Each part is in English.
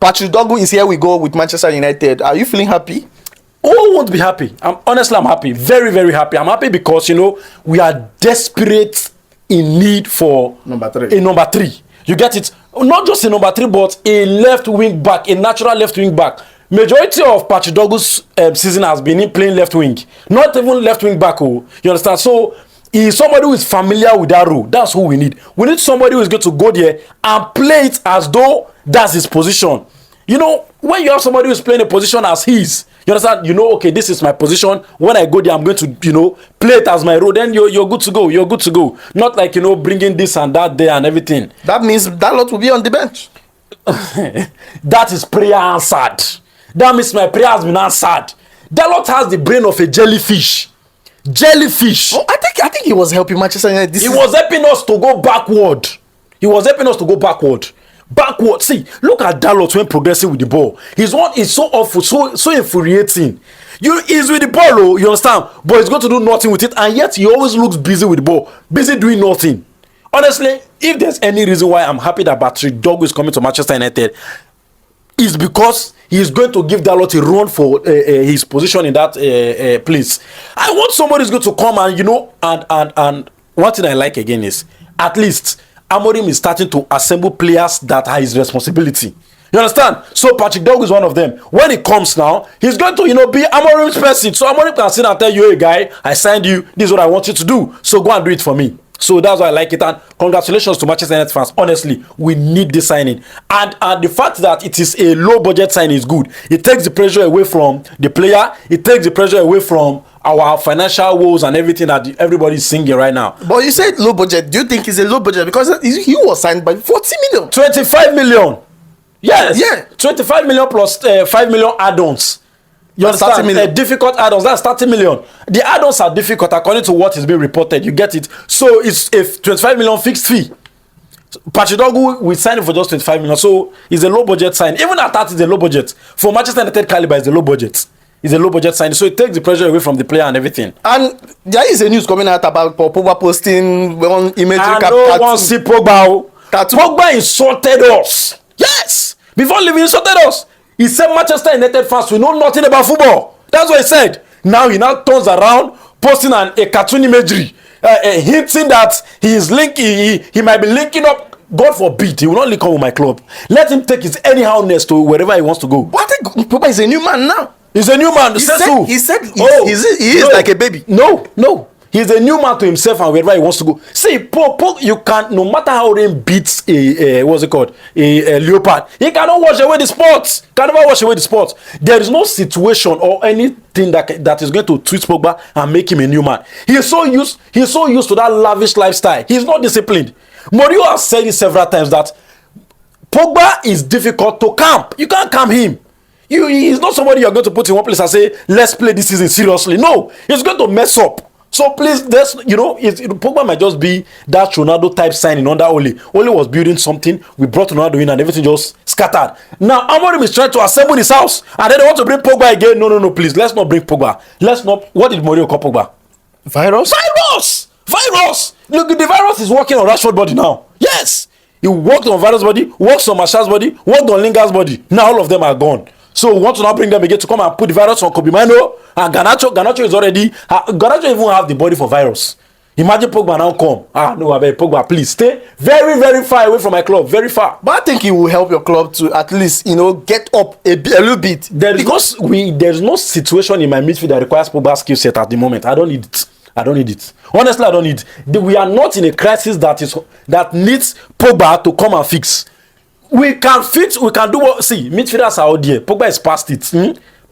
Patrick Dorgu is here we go with Manchester United. Are you feeling happy? Who won't be happy? Honestly, I'm happy. Very, very happy. I'm happy because, we are desperate in need for number 3. A number 3. You get it? Not just a number 3, but a left wing back, a natural left wing back. Majority of Patrick Dorgu's season has been in playing left wing. Not even left wing back. You understand? So, he is somebody who is familiar with that role. That's who we need. We need somebody who is going to go there and play it as though that's his position. When you have somebody who is playing a position as his, you understand? Okay, this is my position. When I go there, I'm going to, play it as my role. Then you're good to go. You're good to go. Not like, bringing this and that there and everything. That means Dalot will be on the bench. That is prayer answered. That means my prayer has been answered. Dalot has the brain of a jellyfish. Jellyfish. Oh, I think he was helping Manchester United. He was helping us to go backward. Backward. See, look at Dalot when progressing with the ball. His one is so awful, so infuriating. He's with the ball, you understand? But he's going to do nothing with it, and yet he always looks busy with the ball, busy doing nothing. Honestly, if there's any reason why I'm happy that Patrick Dorgu is coming to Manchester United, is because he's going to give Dalot a run for his position in that place. I want somebody who's going to come and one thing I like again is at least Amorim is starting to assemble players that are his responsibility. You understand? So Patrick Dorgu is one of them. When he comes now, he's going to, be Amorim's person. So Amorim can sit and tell you, hey guy, I signed you. This is what I want you to do. So go and do it for me. So that's why I like it. And congratulations to Manchester United fans. Honestly, we need this signing. And the fact that it is a low budget signing is good. It takes the pressure away from the player. It takes the pressure away from our financial woes and everything that everybody is singing right now. But you said low budget. Do you think it's a low budget? Because he was signed by 40 million. 25 million. Yes. Yeah. 25 million plus 5 million add-ons. You understand? Difficult add-ons. That's 30 million. The add-ons are difficult according to what is being reported. You get it? So it's a 25 million fixed fee. Patrick Dorgu, we signed him for just 25 million. So it's a low budget sign. Even at that, it's a low budget. For Manchester United caliber, it's a low budget. It's a low budget sign. So it takes the pressure away from the player and everything. And there is a news coming out about Pogba posting one image. I don't want to see Pogba. Pogba insulted us. Yes. Before leaving, he insulted us. He said Manchester United fans will know nothing about football. That's what he said. Now he turns around, posting a cartoon imagery, hinting that he might be linking up. God forbid, he will not link up with my club. Let him take his anyhowness to wherever he wants to go. But I think Pogba is a new man now. He's a new man. He said he is like a baby. No. He's a new man to himself and wherever he wants to go. See, you can't, no matter how rain beats a leopard, he cannot wash away the sports. Can never wash away the sports. There is no situation or anything that is going to treat Pogba and make him a new man. He's so used to that lavish lifestyle. He's not disciplined. Mourinho has said it several times that Pogba is difficult to camp. You can't camp him. He's not somebody you're going to put in one place and say, let's play this season seriously. No, he's going to mess up. So please, Pogba might just be that Ronaldo type signing under Ole. Ole was building something. We brought Ronaldo in and everything just scattered. Now Amorim is trying to assemble his house and then they want to bring Pogba again. No, please. Let's not bring Pogba. What did Mourinho call Pogba? Virus. Look, the virus is working on Rashford's body now. Yes. He worked on Virus' body, worked on Martial's body, worked on Lingard's body. Now all of them are gone. So we want to now bring them again to come and put the virus on Kobe Mino and Garnacho is already. Garnacho even have the body for virus. Imagine Pogba now come. No, I beg Pogba, please stay very, very far away from my club. Very far. But I think it will help your club to at least, get up a little bit. There's no situation in my midfield that requires Pogba's skill set at the moment. I don't need it. Honestly, I don't need it. We are not in a crisis that needs Pogba to come and fix. We can fix. We can do what. See, midfielders are out there. Pogba is past it.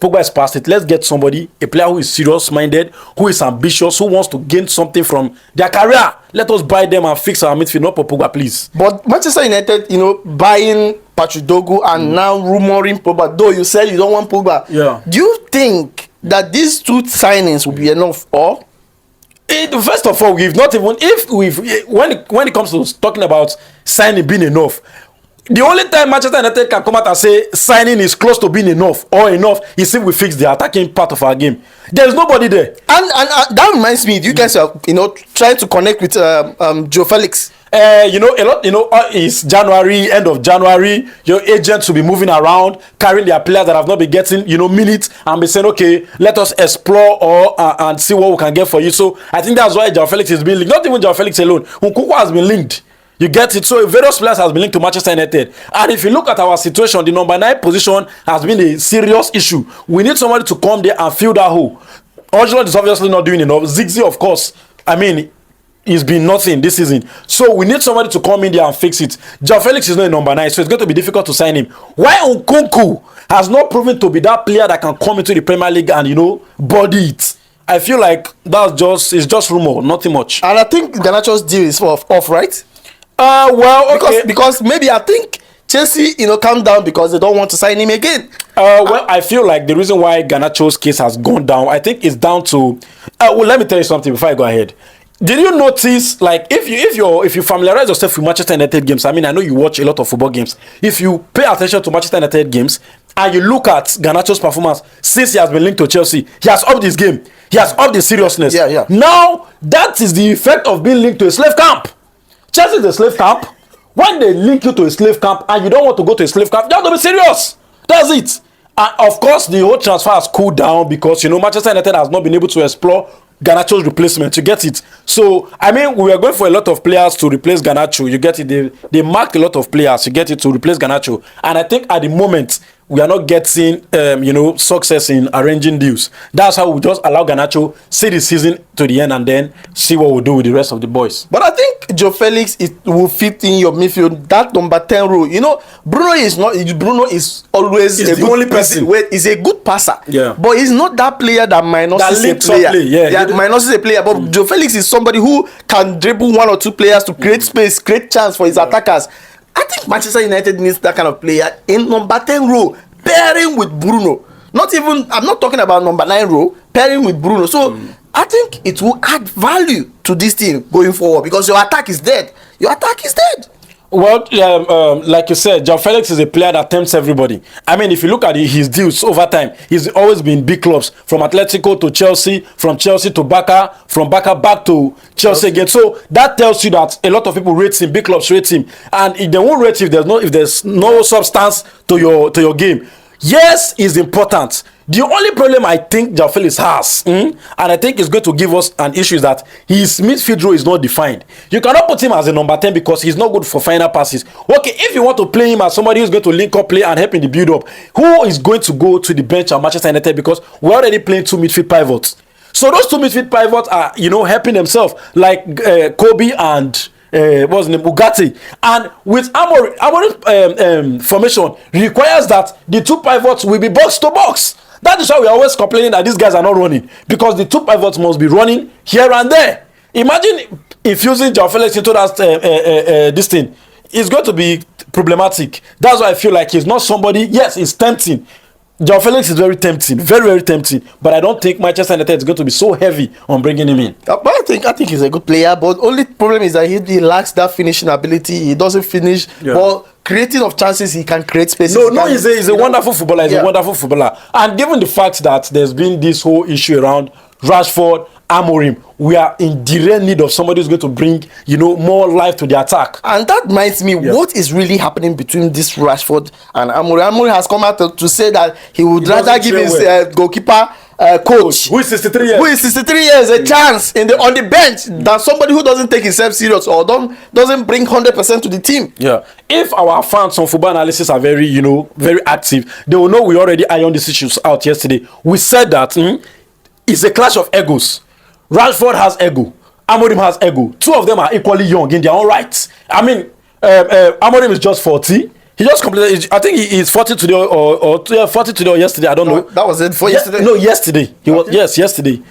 Pogba is past it. Let's get somebody, a player who is serious-minded, who is ambitious, who wants to gain something from their career. Let us buy them and fix our midfield, not for Pogba, please. But Manchester United, buying Patrick Dorgu and now rumoring Pogba. Though you said you don't want Pogba. Yeah. Do you think that these two signings will be enough, or? First of all, when it comes to talking about signing being enough. The only time Manchester United can come out and say signing is close to being enough is if we fix the attacking part of our game. There is nobody there. And that reminds me, you guys are trying to connect with Joao Felix. It's January, end of January. Your agents will be moving around, carrying their players that have not been getting, minutes, and be saying, okay, let us explore and see what we can get for you. So I think that's why Joao Felix is being linked. Not even Joao Felix alone. Nkunku has been linked. You get it? So various players has been linked to Manchester United. And if you look at our situation, the number 9 position has been a serious issue. We need somebody to come there and fill that hole. Odegaard is obviously not doing enough. Ziggy, of course, it's been nothing this season. So we need somebody to come in there and fix it. Joao Felix is not a number 9, so it's going to be difficult to sign him. Why Nkunku has not proven to be that player that can come into the Premier League and, body it? I feel like it's just rumor, nothing much. And I think Garnacho's deal is off, right? Okay. Because maybe I think Chelsea, calm down because they don't want to sign him again. I feel like the reason why Garnacho's case has gone down, I think it's down to. Let me tell you something before I go ahead. Did you notice, like, if you familiarize yourself with Manchester United games? I know you watch a lot of football games. If you pay attention to Manchester United games and you look at Garnacho's performance since he has been linked to Chelsea, he has upped his game. He has upped the seriousness. Yeah. Now that is the effect of being linked to a slave camp. Chelsea is a slave camp. When they link you to a slave camp and you don't want to go to a slave camp, you have to be serious. That's it. And of course, the whole transfer has cooled down because Manchester United has not been able to explore Garnacho's replacement. You get it? So we are going for a lot of players to replace Garnacho. You get it? They marked a lot of players. You get it, to replace Garnacho. And I think at the moment we are not getting success in arranging deals. That's how we just allow Garnacho see the season to the end and then see what we'll do with the rest of the boys. But I think Joao Felix will fit in your midfield. That number 10 role. Bruno is always the only person. He's a good passer. Yeah. But he's not that player that minuses a player. Yeah. Minuses a player. But Joao Felix is somebody who can dribble one or two players to create space, create chance for his attackers. I think Manchester United needs that kind of player in number 10 role, pairing with Bruno. I'm not talking about number 9 role, pairing with Bruno. So I think it will add value to this team going forward because your attack is dead. Well, like you said, Joao Felix is a player that tempts everybody. If you look at his deals over time, he's always been big clubs. From Atletico to Chelsea, from Chelsea to Barca, from Barca back to Chelsea again. So that tells you that a lot of people rate him, big clubs rate him. And if they won't rate you if there's no substance to your game. Yes, it's important. The only problem I think Joao Felix has, and I think it's going to give us an issue, is that his midfield role is not defined. You cannot put him as a number 10 because he's not good for final passes. Okay, if you want to play him as somebody who's going to link up play and help in the build-up, who is going to go to the bench at Manchester United because we're already playing 2 midfield pivots. So those 2 midfield pivots are, helping themselves, like Kobe and what's the name? Ugarte. And with Amorim formation requires that the 2 pivots will be box to box. That is why we are always complaining that these guys are not running, because the 2 pivots must be running here and there. Imagine infusing Joao Felix into that this thing. It's going to be problematic. That's why I feel like he's not somebody. Yes, it's tempting. Joao Felix is very tempting, very, very tempting. But I don't think Manchester United is going to be so heavy on bringing him in. But I think he's a good player. But only problem is that he lacks that finishing ability. He doesn't finish. Yeah. But creating of chances, he can create spaces. No, he's a wonderful footballer. He's a wonderful footballer. And given the fact that there's been this whole issue around Rashford, Amorim, we are in direct need of somebody who's going to bring, more life to the attack. And that reminds me, what is really happening between this Rashford and Amorim? Amorim has come out to say that he would rather give his goalkeeper coach who is 63 years a chance on the bench than somebody who doesn't take himself serious or doesn't bring 100% to the team. Yeah. If our fans on football analysis are very, very active, they will know we already ironed these issues out yesterday. We said that it's a clash of egos. Rashford has ego. Amorim has ego. 2 of them are equally young in their own rights. Amorim is just 40. He just completed. I think he is 40 today or 40 today or yesterday. I don't know. That was it for yesterday. No, yesterday. He was yesterday.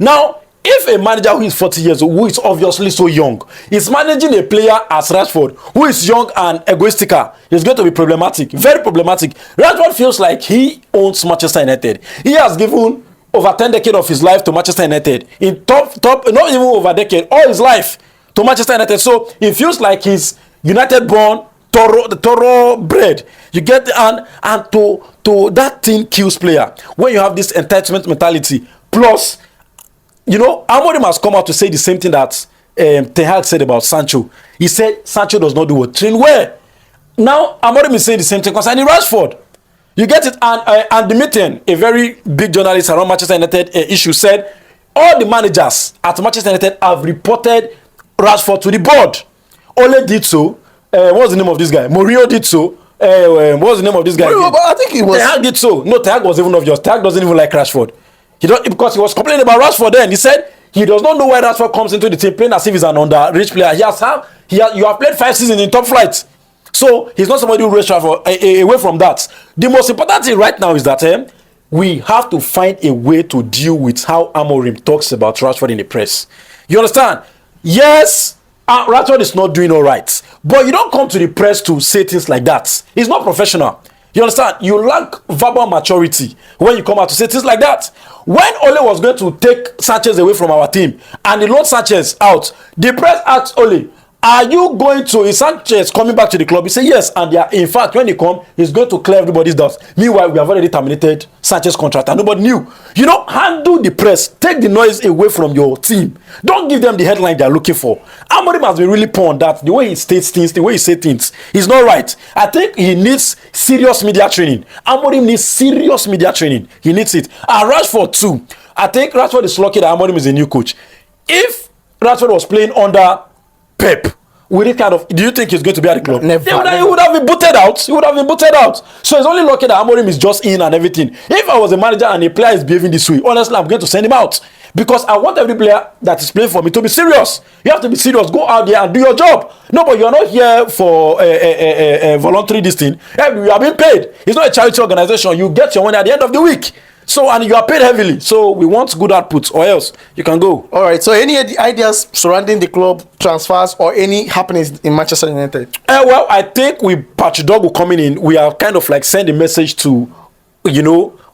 Now, if a manager who is 40 years old, who is obviously so young, is managing a player as Rashford, who is young and egoistical, it's going to be problematic. Very problematic. Rashford feels like he owns Manchester United. He has given over 10 decades of his life to Manchester United. In top, not even over a decade, all his life to Manchester United. So it feels like he's United-born, thoroughbred. You get and to that thing kills player when you have this entitlement mentality. Plus, Amorim has come out to say the same thing that Ten Hag said about Sancho. He said Sancho does not do what train well. Now Amorim is saying the same thing concerning Rashford. You get it, and the meeting, a very big journalist around Manchester United issue said all the managers at Manchester United have reported Rashford to the board. Ole did so. What's the name of this guy? Mourinho did so. What's the name of this guy? Mourinho, but I think he was. Ten Hag did so. No, Ten Hag was even obvious. Ten Hag doesn't even like Rashford. Because he was complaining about Rashford then. He said he does not know why Rashford comes into the team playing as if he's an underage player. You have played 5 seasons in top flight. So he's not somebody who raised Rashford away from that. The most important thing right now is that we have to find a way to deal with how Amorim talks about Rashford in the press. You understand? Yes, Rashford is not doing all right. But you don't come to the press to say things like that. It's not professional. You understand? You lack verbal maturity when you come out to say things like that. When Ole was going to take Sanchez away from our team and he loaned Sanchez out, the press asked Ole, are you going to, is Sanchez coming back to the club? He said yes, and in fact, when he come, he's going to clear everybody's doubts. Meanwhile, we have already terminated Sanchez's contract and nobody knew. You know, handle the press. Take the noise away from your team. Don't give them the headline they're looking for. Amorim has been really poor on that. The way he states things, the way he says things, is not right. I think he needs serious media training. Amorim needs serious media training. He needs it. And Rashford too. I think Rashford is lucky that Amorim is a new coach. If Rashford was playing under Pep, with it kind of, do you think he's going to be at the club? Never. He would have been booted out. He would have been booted out. So it's only lucky that Amorim is just in and everything. If I was a manager and a player is behaving this way, honestly, I'm going to send him out. Because I want every player that is playing for me to be serious. You have to be serious. Go out there and do your job. No, but you're not here for voluntary this thing. You are being paid. It's not a charity organization. You get your money at the end of the week. So, and you are paid heavily. So, we want good outputs, or else you can go. All right. So, any ideas surrounding the club transfers or any happenings in Manchester United? Well, I think with Patrick Dorgu coming in, we are kind of like sending a message to,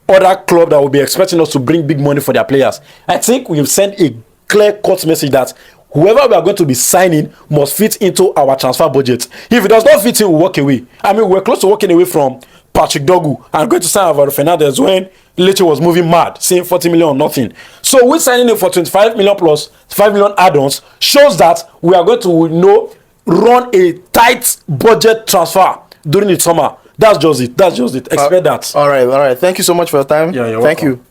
other club that will be expecting us to bring big money for their players. I think we've sent a clear-cut message that whoever we are going to be signing must fit into our transfer budget. If it does not fit in, we'll walk away. I mean, we're close to walking away from Patrick Dorgu and going to sign Alvaro Fernandez when Leche was moving mad, saying 40 million or nothing. So we're signing him for 25 million plus 5 million add-ons, shows that we are going to run a tight budget transfer during the summer. That's just it. Expect that. All right. Thank you so much for your time. Yeah, you're Thank welcome. you.